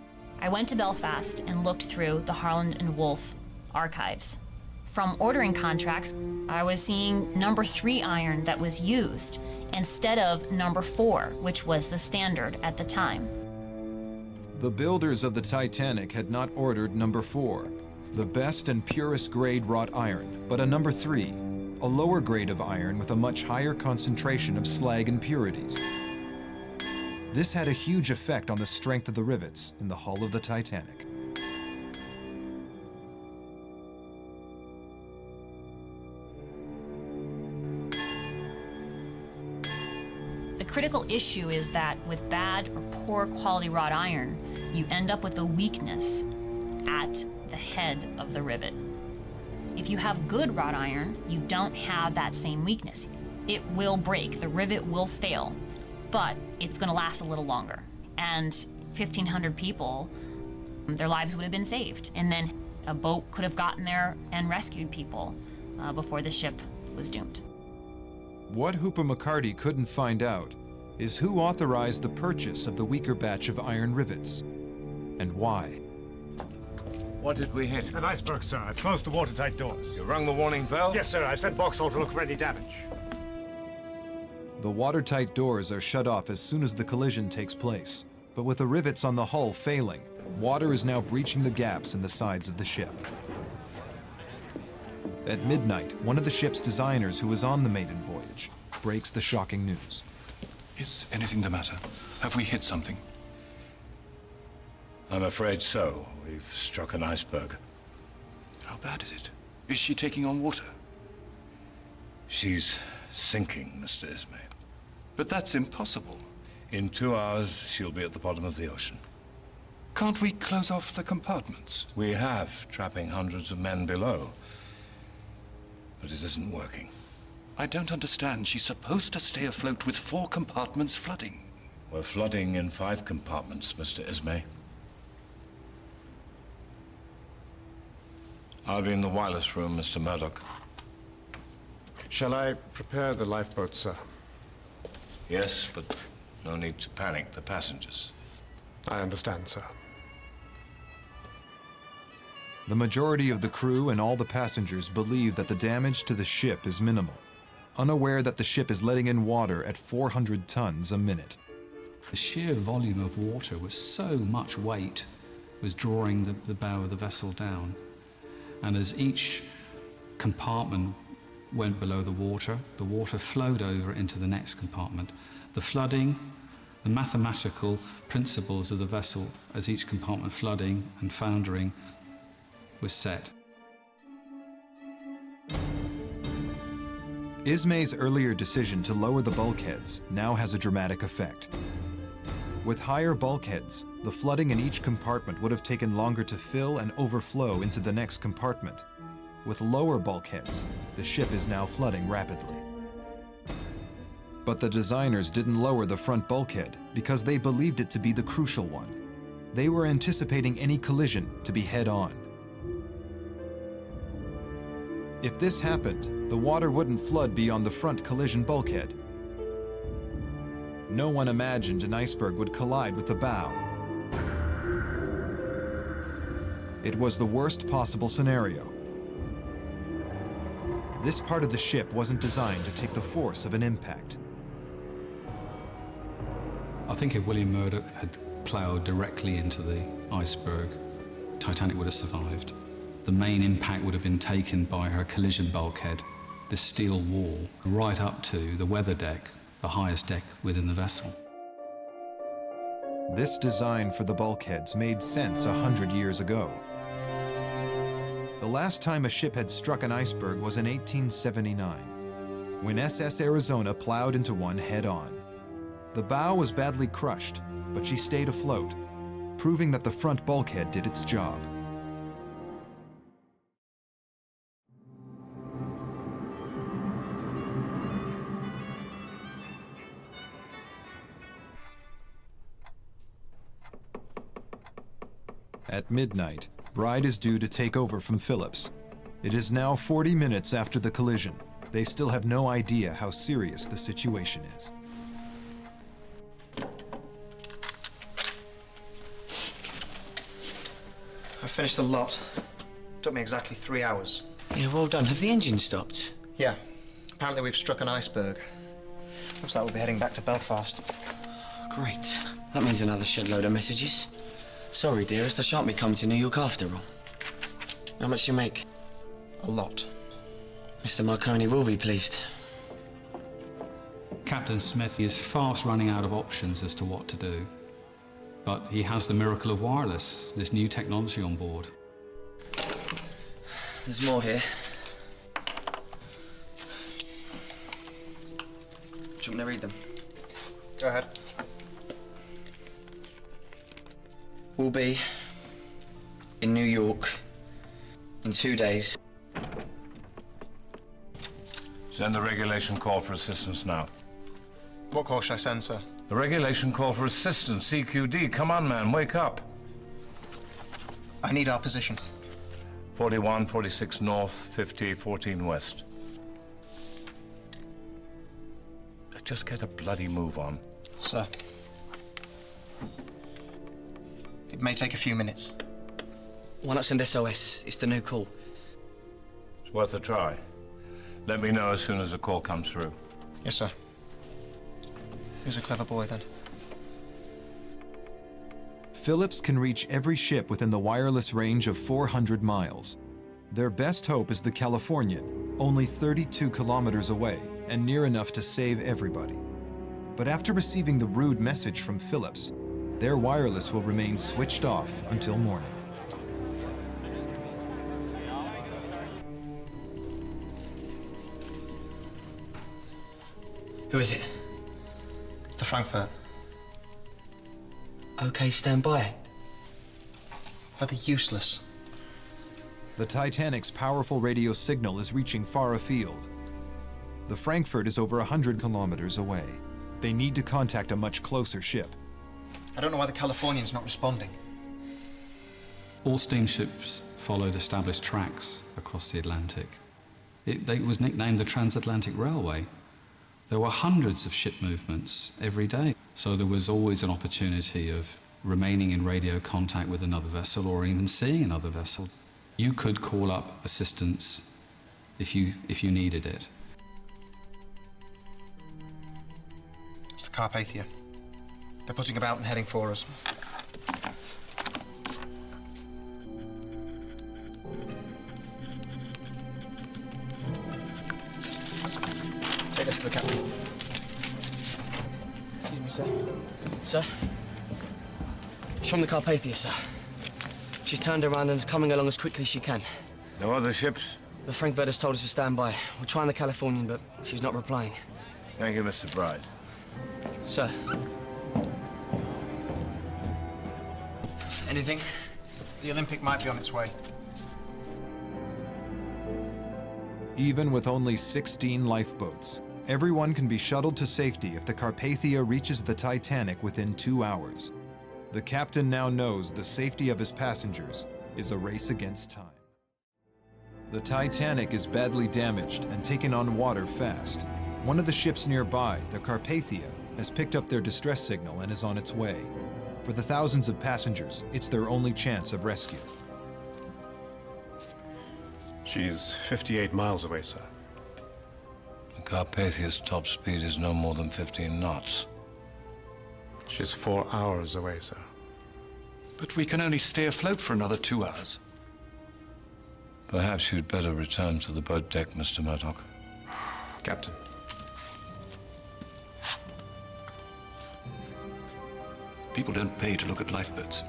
I went to Belfast and looked through the Harland and Wolff archives. From ordering contracts, I was seeing number 3 iron that was used instead of number 4, which was the standard at the time. The builders of the Titanic had not ordered number 4, the best and purest grade wrought iron, but a number 3, a lower grade of iron with a much higher concentration of slag impurities. This had a huge effect on the strength of the rivets in the hull of the Titanic. The critical issue is that with bad or poor quality wrought iron, you end up with a weakness at the head of the rivet. If you have good wrought iron, you don't have that same weakness. It will break, the rivet will fail, but it's going to last a little longer. And 1,500 people, their lives would have been saved. And then a boat could have gotten there and rescued people before the ship was doomed. What Hooper McCarty couldn't find out is who authorized the purchase of the weaker batch of iron rivets, and why. What did we hit? An iceberg, sir. I've closed the watertight doors. You rung the warning bell? Yes, sir. I sent Boxhall to look for any damage. The watertight doors are shut off as soon as the collision takes place, but with the rivets on the hull failing, water is now breaching the gaps in the sides of the ship. At midnight, one of the ship's designers who was on the maiden voyage breaks the shocking news. Is anything the matter? Have we hit something? I'm afraid so. We've struck an iceberg. How bad is it? Is she taking on water? She's sinking, Mr. Ismay. But that's impossible. In 2 hours, she'll be at the bottom of the ocean. Can't we close off the compartments? We have, trapping hundreds of men below. But it isn't working. I don't understand. She's supposed to stay afloat with 4 compartments flooding. We're flooding in 5 compartments, Mr. Ismay. I'll be in the wireless room, Mr. Murdoch. Shall I prepare the lifeboat, sir? Yes, but no need to panic the passengers. I understand, sir. The majority of the crew and all the passengers believe that the damage to the ship is minimal, unaware that the ship is letting in water at 400 tons a minute. The sheer volume of water was so much weight was drawing the bow of the vessel down. And as each compartment went below the water flowed over into the next compartment. The flooding, the mathematical principles of the vessel as each compartment flooding and foundering was set. Ismay's earlier decision to lower the bulkheads now has a dramatic effect. With higher bulkheads, the flooding in each compartment would have taken longer to fill and overflow into the next compartment. With lower bulkheads, the ship is now flooding rapidly. But the designers didn't lower the front bulkhead because they believed it to be the crucial one. They were anticipating any collision to be head-on. If this happened, the water wouldn't flood beyond the front collision bulkhead. No one imagined an iceberg would collide with the bow. It was the worst possible scenario. This part of the ship wasn't designed to take the force of an impact. I think if William Murdoch had ploughed directly into the iceberg, Titanic would have survived. The main impact would have been taken by her collision bulkhead, the steel wall, right up to the weather deck, the highest deck within the vessel. This design for the bulkheads made sense 100 years ago. The last time a ship had struck an iceberg was in 1879, when SS Arizona plowed into one head-on. The bow was badly crushed, but she stayed afloat, proving that the front bulkhead did its job. At midnight, Bride is due to take over from Phillips. It is now 40 minutes after the collision. They still have no idea how serious the situation is. I finished the lot. Took me exactly 3 hours. Yeah, well done. Have the engines stopped? Yeah. Apparently we've struck an iceberg. Looks like we'll be heading back to Belfast. Great. That means another shed load of messages. Sorry, dearest, I shan't be coming to New York after all. How much do you make? A lot. Mr. Marconi will be pleased. Captain Smith is fast running out of options as to what to do. But he has the miracle of wireless, this new technology on board. There's more here. Do you want me to read them? Go ahead. We'll be in New York in 2 days. Send the regulation call for assistance now. What call should I send, sir? The regulation call for assistance, CQD. Come on, man, wake up. I need our position. 41, 46 north, 50, 14 west. Just get a bloody move on. Sir. It may take a few minutes. Why not send SOS? It's the new call. It's worth a try. Let me know as soon as the call comes through. Yes, sir. He was a clever boy then. Phillips can reach every ship within the wireless range of 400 miles. Their best hope is the Californian, only 32 kilometers away and near enough to save everybody. But after receiving the rude message from Phillips, their wireless will remain switched off until morning. Who is it? It's the Frankfurt. Okay, stand by. But they're useless. The Titanic's powerful radio signal is reaching far afield. The Frankfurt is over 100 kilometers away. They need to contact a much closer ship. I don't know why the Californian's not responding. All steamships followed established tracks across the Atlantic. It was nicknamed the Transatlantic Railway. There were hundreds of ship movements every day, so there was always an opportunity of remaining in radio contact with another vessel or even seeing another vessel. You could call up assistance if you needed it. It's the Carpathia. They're putting about and heading for us. Take this to the captain. Excuse me, sir. Sir? She's from the Carpathia, sir. She's turned around and is coming along as quickly as she can. No other ships? The Frankfurt has told us to stand by. We're trying the Californian, but she's not replying. Thank you, Mr. Bride. Sir. Anything? The Olympic might be on its way. Even with only 16 lifeboats, everyone can be shuttled to safety if the Carpathia reaches the Titanic within 2 hours. The captain now knows the safety of his passengers is a race against time. The Titanic is badly damaged and taken on water fast. One of the ships nearby, the Carpathia, has picked up their distress signal and is on its way. For the thousands of passengers, it's their only chance of rescue. She's 58 miles away, sir. The Carpathia's top speed is no more than 15 knots. She's 4 hours away, sir. But we can only stay afloat for another 2 hours. Perhaps you'd better return to the boat deck, Mr. Murdoch. Captain. People don't pay to look at lifeboats.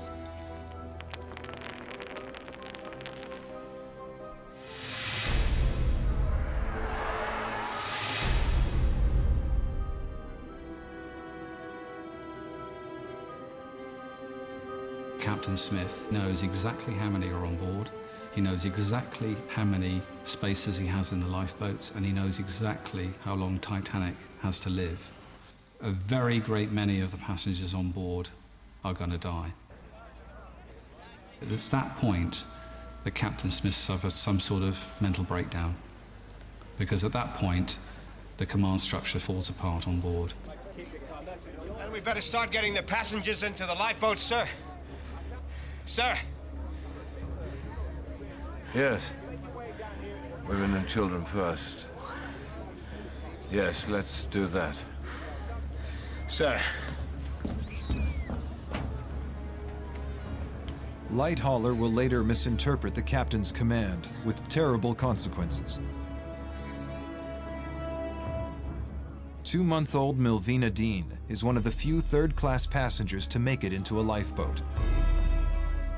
Captain Smith knows exactly how many are on board. He knows exactly how many spaces he has in the lifeboats, and he knows exactly how long Titanic has to live. A very great many of the passengers on board are going to die. It's that point that Captain Smith suffered some sort of mental breakdown, because at that point, the command structure falls apart on board. And we better start getting the passengers into the lifeboats, sir. Sir. Yes. Women and children first. Yes, let's do that. Sir. Light hauler will later misinterpret the captain's command with terrible consequences. 2-month-old Milvina Dean is one of the few third-class passengers to make it into a lifeboat.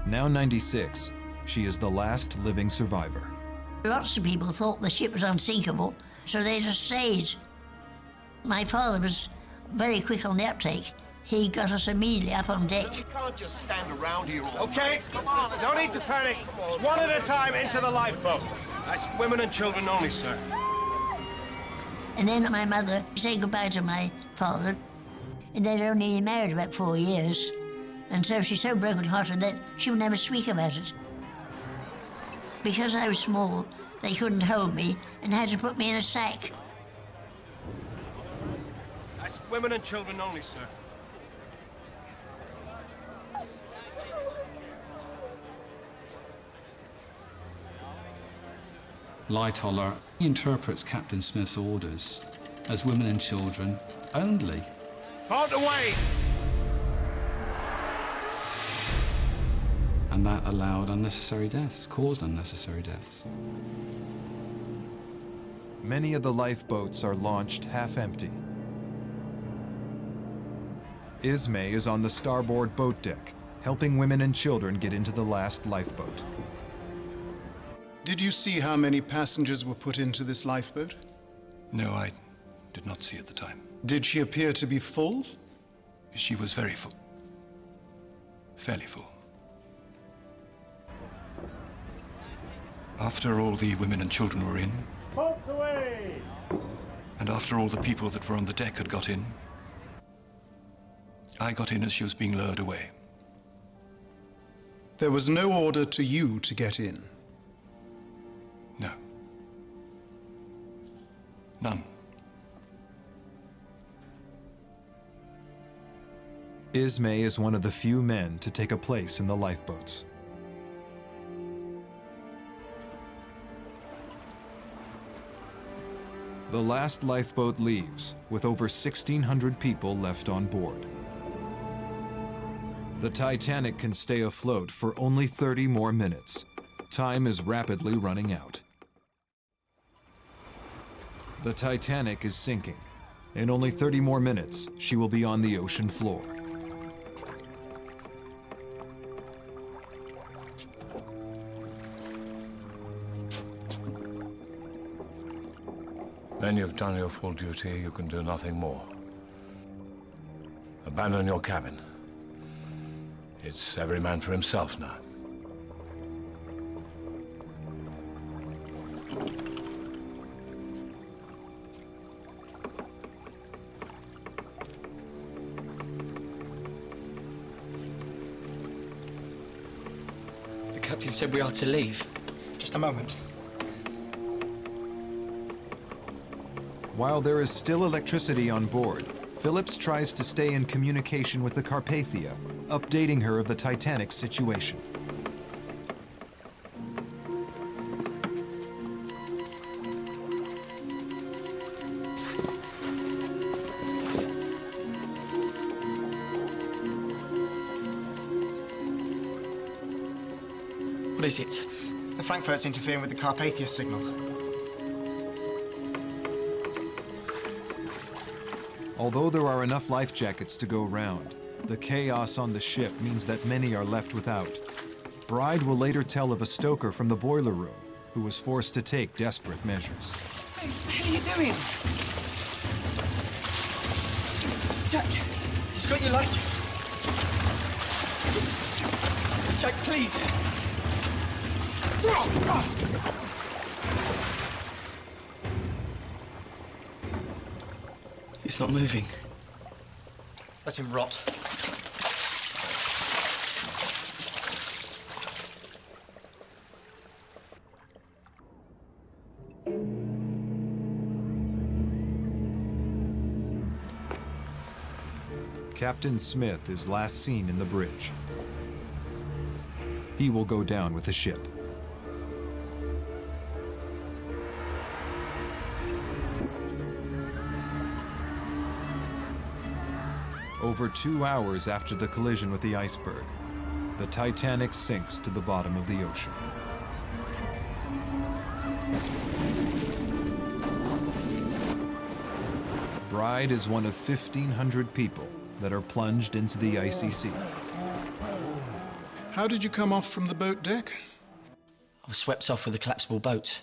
Now 96, she is the last living survivor. Lots of people thought the ship was unsinkable, so they just stayed. My father was very quick on the uptake. He got us immediately up on deck. You can't just stand around here all Okay, come on. No need to panic. Just one at a time into the lifeboat. That's women and children only, sir. And then my mother said goodbye to my father, and they'd only been married about 4 years. And so she's so broken-hearted that she would never speak about it. Because I was small, they couldn't hold me and had to put me in a sack. women and children only, sir. Lightoller interprets Captain Smith's orders as women and children only. Out away! And that allowed unnecessary deaths, caused unnecessary deaths. Many of the lifeboats are launched half empty. Ismay is on the starboard boat deck, helping women and children get into the last lifeboat. Did you see how many passengers were put into this lifeboat? No, I did not see at the time. Did she appear to be full? She was very full. Fairly full. After all the women and children were in, Boats away! and after all the people that were on the deck had got in, I got in as she was being lowered away. There was no order to you to get in? No. None. Ismay is one of the few men to take a place in the lifeboats. The last lifeboat leaves, with over 1,600 people left on board. The Titanic can stay afloat for only 30 more minutes. Time is rapidly running out. The Titanic is sinking. In only 30 more minutes, she will be on the ocean floor. When you've done your full duty, you can do nothing more. Abandon your cabin. It's every man for himself now. The captain said we are to leave. Just a moment. While there is still electricity on board, Phillips tries to stay in communication with the Carpathia, updating her of the Titanic's situation. What is it? The Frankfurt's interfering with the Carpathia signal. Although there are enough life jackets to go round, the chaos on the ship means that many are left without. Bride will later tell of a stoker from the boiler room who was forced to take desperate measures. Hey, what the hell are you doing? Jack, he's got your light. Jack, please. He's not moving. Let him rot. Captain Smith is last seen in the bridge. He will go down with the ship. Over 2 hours after the collision with the iceberg, the Titanic sinks to the bottom of the ocean. Bride is one of 1,500 people that are plunged into the icy sea. How did you come off from the boat deck? I was swept off with a collapsible boat.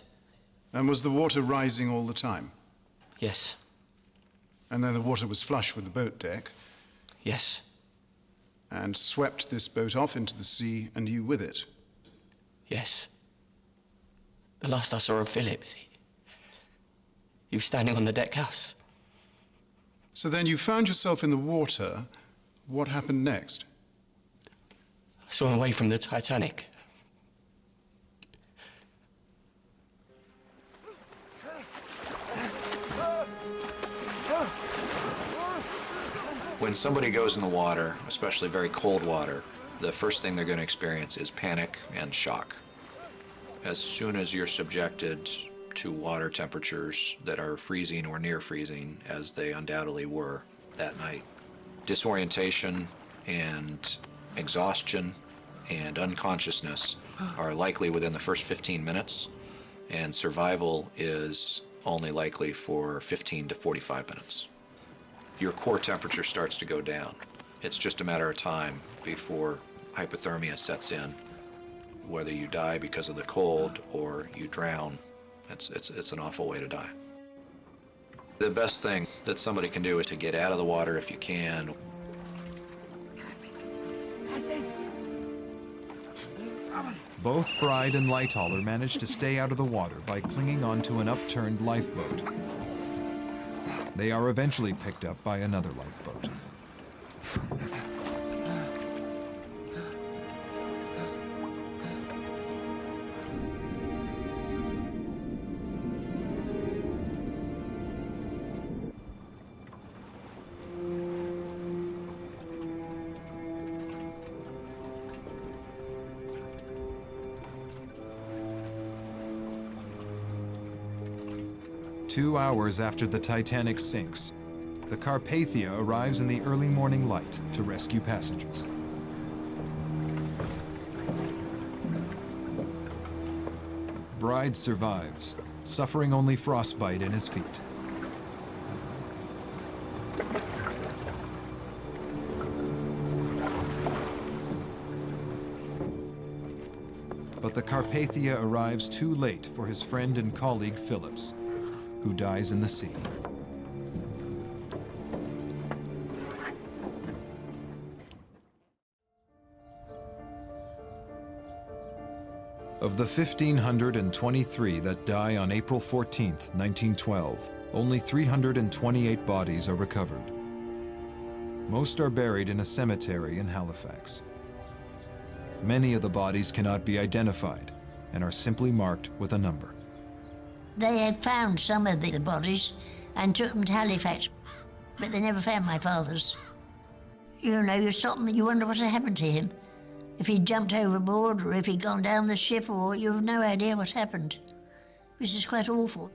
And was the water rising all the time? Yes. And then the water was flush with the boat deck? Yes. And swept this boat off into the sea, and you with it? Yes. The last I saw of Phillips, he was standing on the deck house. So then you found yourself in the water. What happened next? I swam away from the Titanic. When somebody goes in the water, especially very cold water, the first thing they're going to experience is panic and shock. As soon as you're subjected to water temperatures that are freezing or near freezing, as they undoubtedly were that night, disorientation and exhaustion and unconsciousness are likely within the first 15 minutes, and survival is only likely for 15 to 45 minutes. Your core temperature starts to go down. It's just a matter of time before hypothermia sets in. Whether you die because of the cold or you drown, it's an awful way to die. The best thing that somebody can do is to get out of the water if you can. Both Bride and Lighthauler managed to stay out of the water by clinging onto an upturned lifeboat. They are eventually picked up by another lifeboat. Two hours after the Titanic sinks, the Carpathia arrives in the early morning light to rescue passengers. Bride survives, suffering only frostbite in his feet. But the Carpathia arrives too late for his friend and colleague Phillips, who dies in the sea. Of the 1,523 that die on April 14, 1912, only 328 bodies are recovered. Most are buried in a cemetery in Halifax. Many of the bodies cannot be identified and are simply marked with a number. They had found some of the bodies and took them to Halifax, but they never found my father's. You know, you stop and you wonder what had happened to him. If he'd jumped overboard or if he'd gone down the ship, or you have no idea what happened, which is quite awful.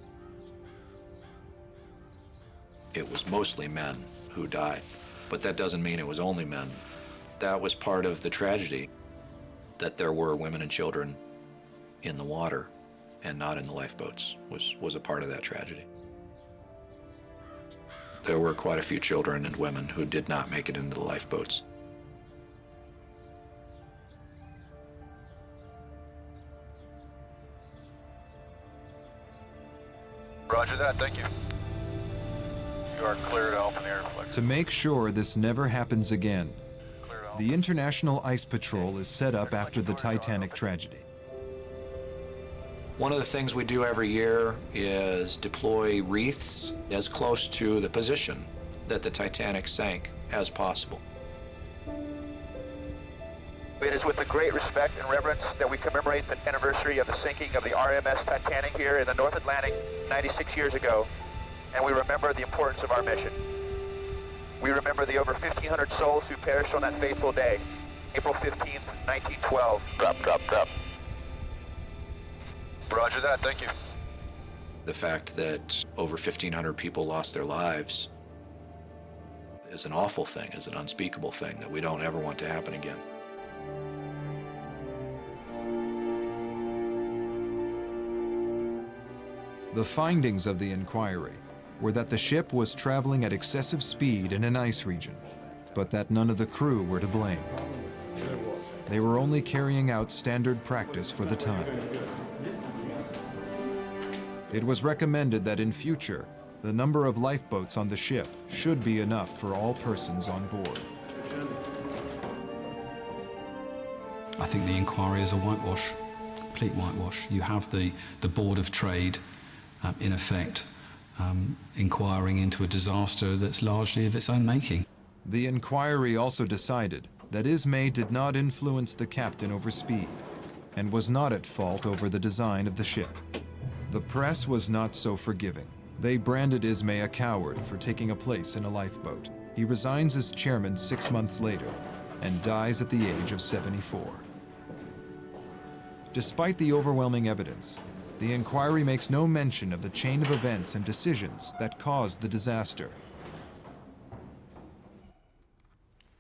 It was mostly men who died, but that doesn't mean it was only men. That was part of the tragedy, that there were women and children in the water and not in the lifeboats was a part of that tragedy. There were quite a few children and women who did not make it into the lifeboats. Roger that, thank you. You are clear to open air. To make sure this never happens again, the International Ice Patrol is set up after the Titanic tragedy. One of the things we do every year is deploy wreaths as close to the position that the Titanic sank as possible. It is with the great respect and reverence that we commemorate the anniversary of the sinking of the RMS Titanic here in the North Atlantic 96 years ago, and we remember the importance of our mission. We remember the over 1,500 souls who perished on that fateful day, April 15th, 1912. Drop. Roger that, thank you. The fact that over 1,500 people lost their lives is an awful thing, is an unspeakable thing that we don't ever want to happen again. The findings of the inquiry were that the ship was traveling at excessive speed in an ice region, but that none of the crew were to blame. They were only carrying out standard practice for the time. It was recommended that in future, the number of lifeboats on the ship should be enough for all persons on board. I think the inquiry is a whitewash, complete whitewash. You have the Board of Trade, in effect, inquiring into a disaster that's largely of its own making. The inquiry also decided that Ismay did not influence the captain over speed and was not at fault over the design of the ship. The press was not so forgiving. They branded Ismay a coward for taking a place in a lifeboat. He resigns as chairman 6 months later and dies at the age of 74. Despite the overwhelming evidence, the inquiry makes no mention of the chain of events and decisions that caused the disaster.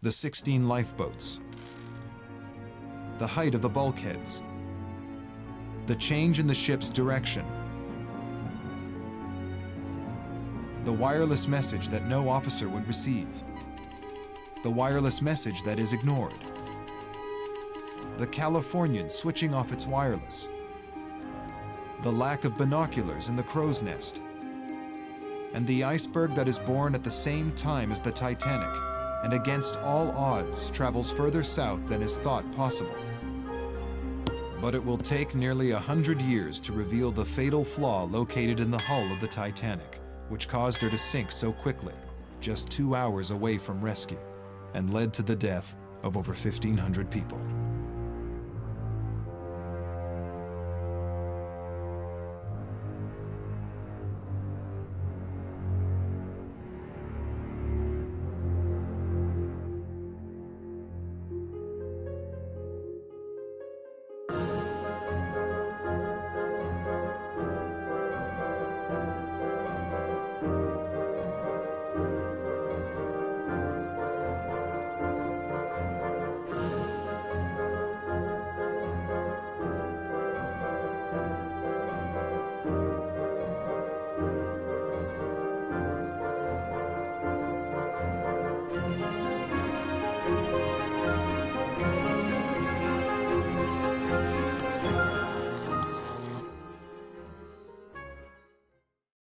The 16 lifeboats, the height of the bulkheads, the change in the ship's direction, the wireless message that no officer would receive, the wireless message that is ignored, the Californian switching off its wireless, the lack of binoculars in the crow's nest, and the iceberg that is born at the same time as the Titanic and against all odds travels further south than is thought possible. But it will take nearly 100 years to reveal the fatal flaw located in the hull of the Titanic, which caused her to sink so quickly, just 2 hours away from rescue, and led to the death of over 1,500 people.